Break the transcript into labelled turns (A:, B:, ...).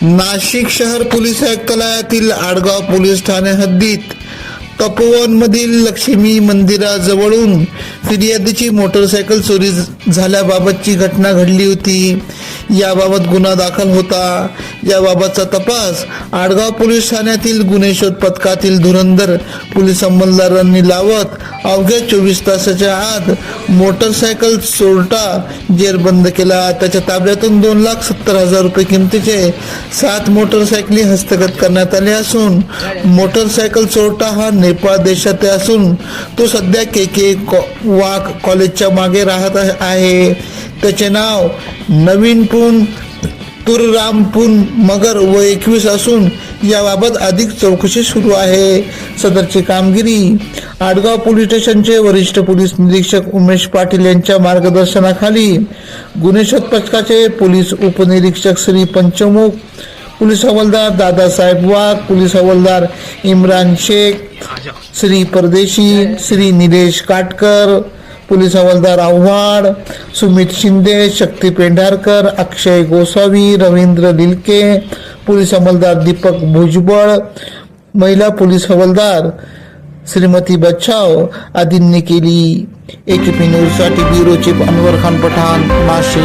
A: नाशिक शहर police आयुक्तालयातील Adgaon police Thane हद्दीत तपोवनमधील Lakshmi मंदिराजवळून फिर्यादीची motorcycle चोरी झाल्याबाबतची घटना घडली होती. याबाबत गुन्हा दाखल होता. याबाबतचा तपास आडगाव पोलीस ठाण्यातील गुन्हे शोध पथकातील धुरंधर पोलीस अंमलदारांनी लावत अवघ्या 24 तासाच्या आत मोटरसायकल चोरटा जेरबंद केला. त्याच्या ताब्यातून 2,70,000 रुपये किमतीचे 7 मोटरसायकली हस्तगत करण्यात आले असून मोटरसायकल चोरटा हा नेपाळ देशात असून तो सध्या के वाघ कॉलेजच्या मागे राहत आहे. त्याचे नाव नवीनपून तुररामपून मगर व 21 असून याबाबत अधिक चौकशी सुरू आहे. सदरची कामगिरी आडगाव पोलीस स्टेशनचे वरिष्ठ पोलीस निरीक्षक उमेश पाटील यांच्या मार्गदर्शनाखाली गुन्हे शोध पथकाचे पोलीस उपनिरीक्षक श्री पंचमुख, पोलीस हवालदार दादासाहेब वाघ, पोलीस हवालदार इम्रान शेख, श्री परदेशी, श्री निलेश काटकर, पोलीस हवालदार आव्हाड, सुमित शिंदे, शक्ती पेंढारकर, अक्षय गोसावी, रवींद्र लिलके, पोलीस हवालदार दीपक भुजबळ, महिला पोलीस हवालदार श्रीमती बच्छाव आदींनी केली. AKP न्यूज साठी ब्युरो चीफ अनवर खान पठाण, नाशिक.